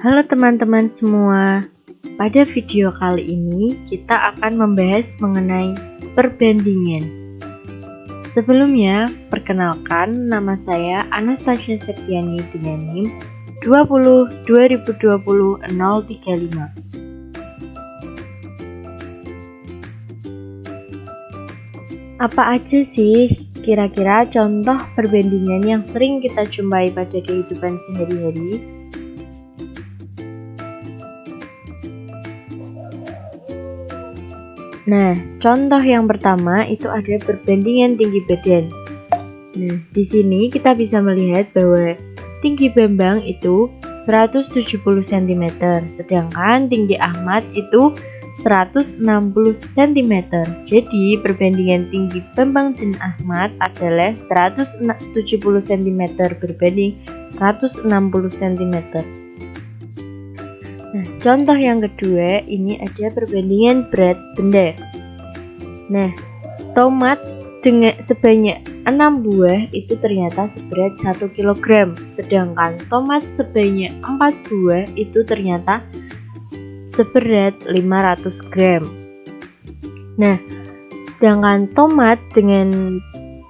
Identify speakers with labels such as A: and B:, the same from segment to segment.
A: Halo teman-teman semua, pada video kali ini kita akan membahas mengenai perbandingan. Sebelumnya, perkenalkan nama saya Anastasia Septiani dengan NIM 20 2020 035. Apa aja sih kira-kira contoh perbandingan yang sering kita jumpai pada kehidupan sehari-hari? Nah, contoh yang pertama itu ada perbandingan tinggi badan. Nah, di sini kita bisa melihat bahwa tinggi Bambang itu 170 cm, sedangkan tinggi Ahmad itu 160 cm. Jadi, perbandingan tinggi Bambang dan Ahmad adalah 170 cm berbanding 160 cm. Nah, contoh yang kedua ini ada perbandingan berat benda. Nah, tomat dengan sebanyak 6 buah itu ternyata seberat 1 kg, sedangkan tomat sebanyak 4 buah itu ternyata seberat 500 gram. Nah, sedangkan tomat dengan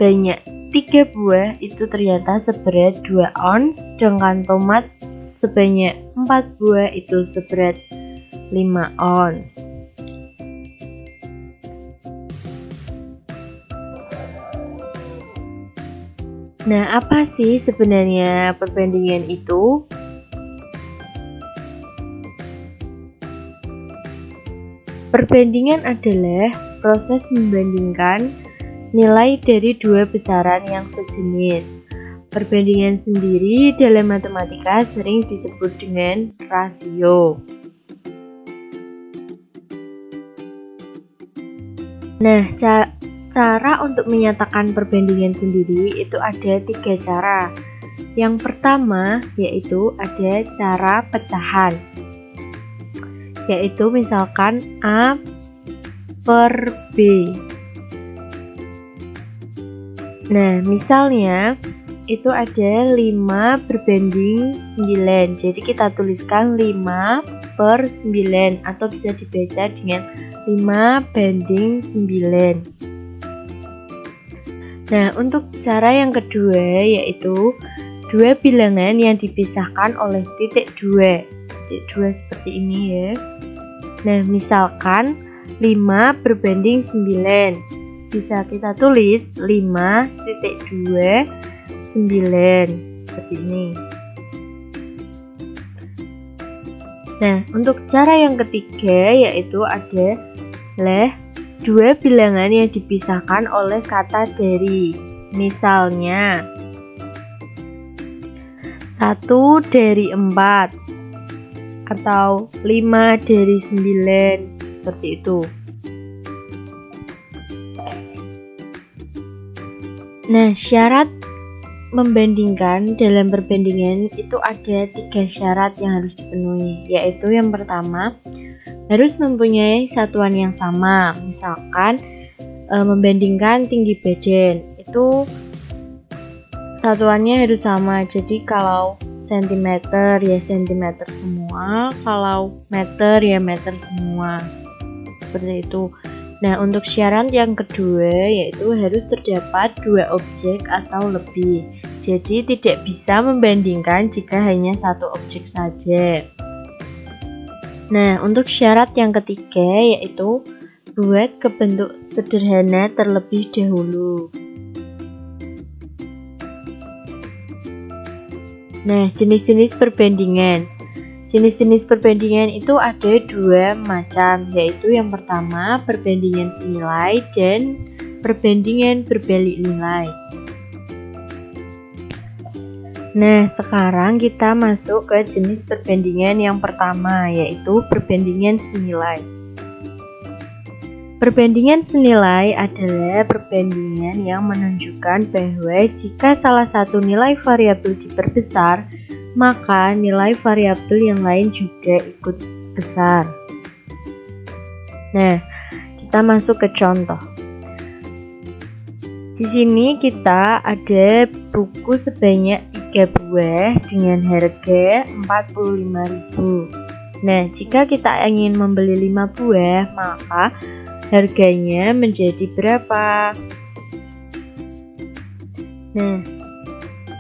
A: banyak 3 buah itu ternyata seberat 2 ons, sedangkan tomat sebanyak 4 buah itu seberat 5 ons. Nah, apa sih sebenarnya perbandingan itu? Perbandingan adalah proses membandingkan nilai dari dua besaran yang sejenis. Perbandingan sendiri dalam matematika sering disebut dengan rasio. Nah, cara untuk menyatakan perbandingan sendiri itu ada 3 cara. Yang pertama yaitu ada cara pecahan, yaitu misalkan A per B. Nah, misalnya itu ada 5 berbanding 9. Jadi kita tuliskan 5 per 9 atau bisa dibaca dengan 5 banding 9. Nah, untuk cara yang kedua yaitu dua bilangan yang dipisahkan oleh titik 2. Titik 2 seperti ini ya. Nah, misalkan 5 berbanding 9. Bisa kita tulis 5.2 9 seperti ini. Nah, untuk cara yang ketiga yaitu adalah dua bilangan yang dipisahkan oleh kata dari. Misalnya 1 dari 4 atau 5 dari 9 seperti itu. Nah, syarat membandingkan dalam perbandingan itu ada 3 syarat yang harus dipenuhi, yaitu yang pertama harus mempunyai satuan yang sama. Misalkan membandingkan tinggi badan itu satuannya harus sama. Jadi kalau sentimeter ya sentimeter semua, kalau meter ya meter semua, seperti itu. Nah, untuk syarat yang kedua yaitu harus terdapat 2 objek atau lebih. Jadi tidak bisa membandingkan jika hanya 1 objek saja. Nah, untuk syarat yang ketiga yaitu buat ke bentuk sederhana terlebih dahulu. Nah, jenis-jenis perbandingan. Jenis-jenis perbandingan itu ada 2 macam, yaitu yang pertama perbandingan senilai dan perbandingan berbalik nilai. Nah, sekarang kita masuk ke jenis perbandingan yang pertama, yaitu perbandingan senilai. Perbandingan senilai adalah perbandingan yang menunjukkan bahwa jika salah satu nilai variabel diperbesar, maka nilai variabel yang lain juga ikut besar. Nah, kita masuk ke contoh. Di sini kita ada buku sebanyak 3 3 buah dengan harga 45.000. Nah, jika kita ingin membeli 5 buah, maka harganya menjadi berapa? Nah,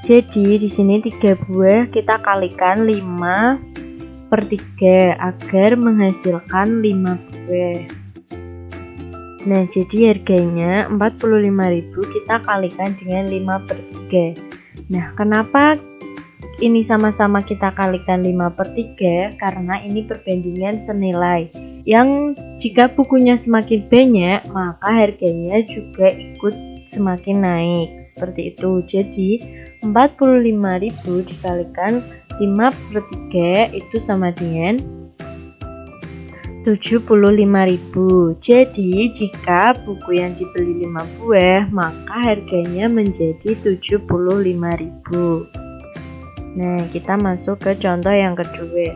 A: jadi di sini 3 buah kita kalikan 5/3 agar menghasilkan 5 buah. Nah, jadi harganya 45.000 kita kalikan dengan 5/3. Nah, kenapa ini sama-sama kita kalikan 5/3? Karena ini perbandingan senilai. Yang jika bukunya semakin banyak, maka harganya juga ikut semakin naik. Seperti itu. Jadi 45.000 dikalikan 5/3 itu sama dengan 75.000. Jadi jika buku yang dibeli 5 buah, maka harganya menjadi 75.000. Nah, kita masuk ke contoh yang kedua.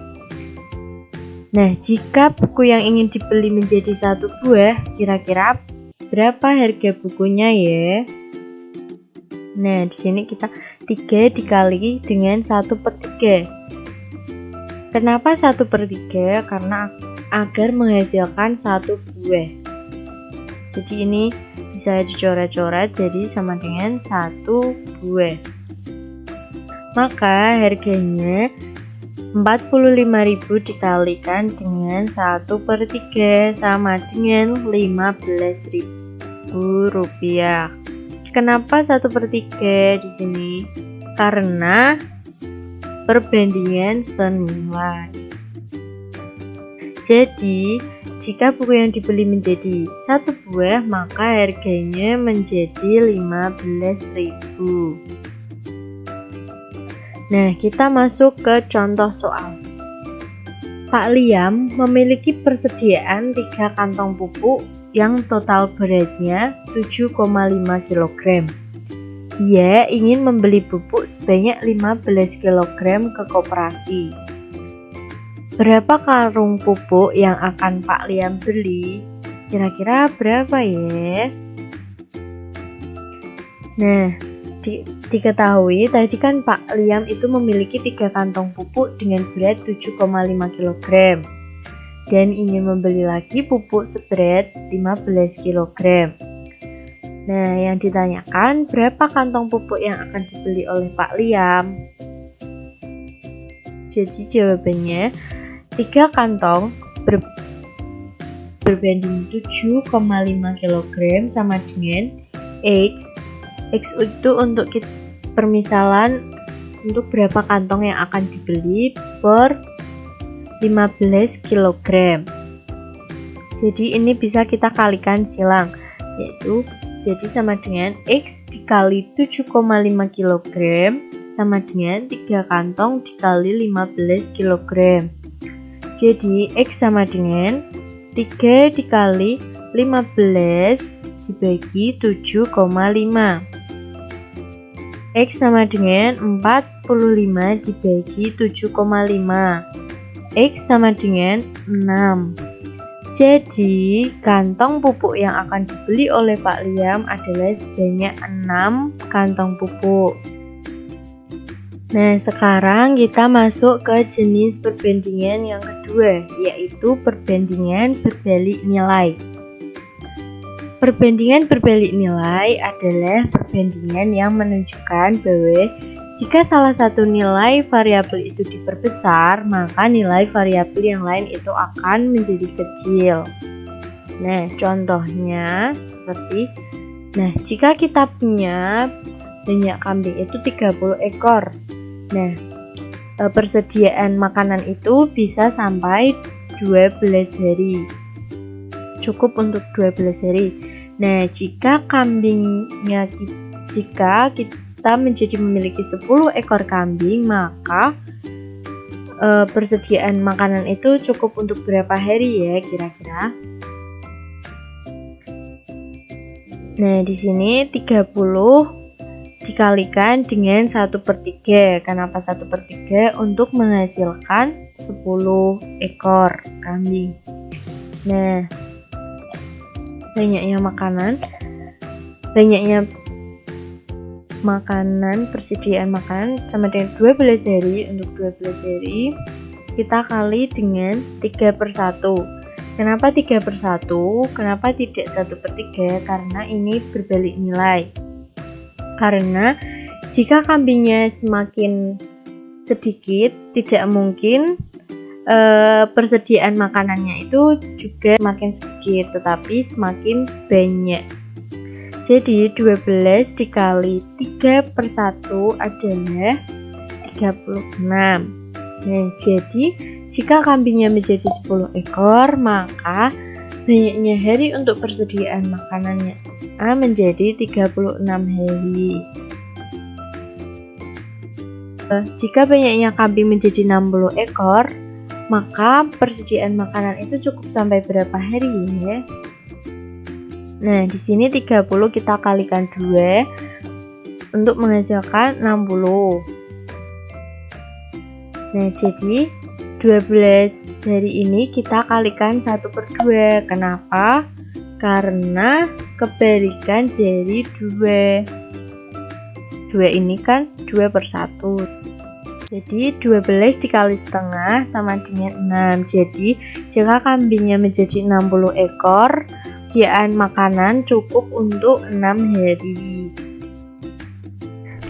A: Nah, jika buku yang ingin dibeli menjadi 1 buah, kira-kira berapa harga bukunya ya? Nah, di sini kita 3 dikali dengan 1/3. Kenapa 1/3? Karena agar menghasilkan 1 buah. Jadi ini bisa dicoret-coret jadi sama dengan 1 buah. Maka harganya 45.000 dikalikan dengan 1/3 sama dengan 15.000 rupiah. Kenapa 1/3 di sini? Karena perbandingan senilai. Jadi jika buku yang dibeli menjadi 1 buah, maka harganya menjadi 15.000. Nah, kita masuk ke contoh soal. Pak Liam memiliki persediaan 3 kantong pupuk yang total beratnya 7,5 kg. Dia ingin membeli pupuk sebanyak 15 kg ke koperasi. Berapa karung pupuk yang akan Pak Liam beli? Kira-kira berapa ya? Nah, diketahui tadi kan Pak Liam itu memiliki 3 kantong pupuk dengan berat 7,5 kg dan ingin membeli lagi pupuk seberat 15 kg. Nah, yang ditanyakan berapa kantong pupuk yang akan dibeli oleh Pak Liam? Jadi jawabannya 3 kantong berbanding 7,5 kg sama dengan X. X itu untuk permisalan untuk berapa kantong yang akan dibeli per 15 kg. Jadi ini bisa kita kalikan silang, yaitu jadi sama dengan X dikali 7,5 kg sama dengan 3 kantong dikali 15 kg. Jadi X sama dengan 3 dikali 15 dibagi 7,5. X sama dengan 45 dibagi 7,5. X sama dengan 6. Jadi kantong pupuk yang akan dibeli oleh Pak Liam adalah sebanyak 6 kantong pupuk. Nah, sekarang kita masuk ke jenis perbandingan yang kedua, yaitu perbandingan berbalik nilai. Perbandingan berbalik nilai adalah perbandingan yang menunjukkan bahwa jika salah satu nilai variabel itu diperbesar, maka nilai variabel yang lain itu akan menjadi kecil. Nah, contohnya seperti, jika kita punya banyak kambing itu 30 ekor. Nah, persediaan makanan itu bisa sampai 12 hari. Cukup untuk 12 hari. Nah, jika kita menjadi memiliki 10 ekor kambing, maka persediaan makanan itu cukup untuk berapa hari ya kira-kira? Nah, di sini 30 dikalikan dengan 1/3. Kenapa 1/3? Untuk menghasilkan 10 ekor kambing. Nah, banyaknya persediaan makanan sama dengan 12 hari. Untuk 12 hari kita kali dengan 3/1. Kenapa 3/1? Kenapa tidak 1/3? Karena ini berbalik nilai. Karena jika kambingnya semakin sedikit, tidak mungkin persediaan makanannya itu juga semakin sedikit, tetapi semakin banyak. Jadi 12 dikali 3/1 adalah 36. Nah, jadi jika kambingnya menjadi 10 ekor, maka banyaknya hari untuk persediaan makanannya menjadi 36 hari. Jika banyaknya kambing menjadi 60 ekor, maka persediaan makanan itu cukup sampai berapa hari ya? Nah, di sini 30 kita kalikan 2 untuk menghasilkan 60. Nah, jadi 12 hari ini kita kalikan 1/2. Kenapa? Karena kebalikan dari 2. 2 ini kan 2/1. Jadi 12 dikali setengah sama dengan 6. Jadi jika kambingnya menjadi 60 ekor, persediaan makanan cukup untuk 6 hari.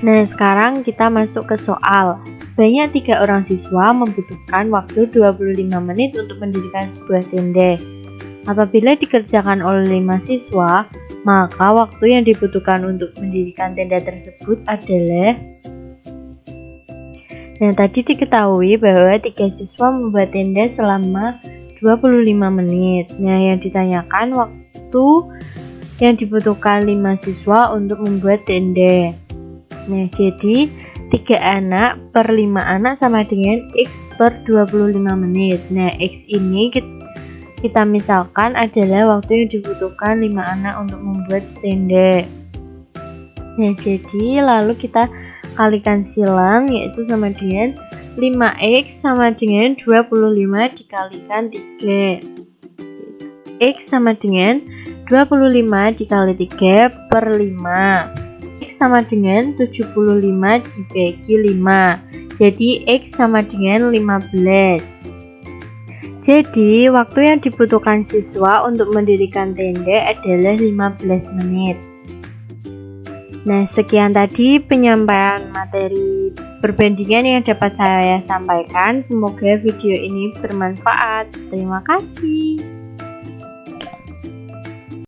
A: Nah, sekarang kita masuk ke soal. Sebanyak 3 orang siswa membutuhkan waktu 25 menit untuk mendirikan sebuah tenda. Apabila dikerjakan oleh 5 siswa, maka waktu yang dibutuhkan untuk mendirikan tenda tersebut adalah... Nah, tadi diketahui bahwa 3 siswa membuat tenda selama 25 menit. Nah, yang ditanyakan waktu yang dibutuhkan 5 siswa untuk membuat tenda. Nah, jadi 3 anak per 5 anak sama dengan X per 25 menit. Nah, X ini kita misalkan adalah waktu yang dibutuhkan 5 anak untuk membuat tenda. Nah, jadi lalu kita kalikan silang, yaitu sama dengan 5X sama dengan 25 dikalikan 3. X sama dengan 25 dikali 3 per 5. X sama dengan 75 dibagi 5. Jadi X sama dengan 15. Jadi waktu yang dibutuhkan siswa untuk mendirikan tenda adalah 15 menit. Nah, sekian tadi penyampaian materi perbandingan yang dapat saya sampaikan. Semoga video ini bermanfaat. Terima kasih.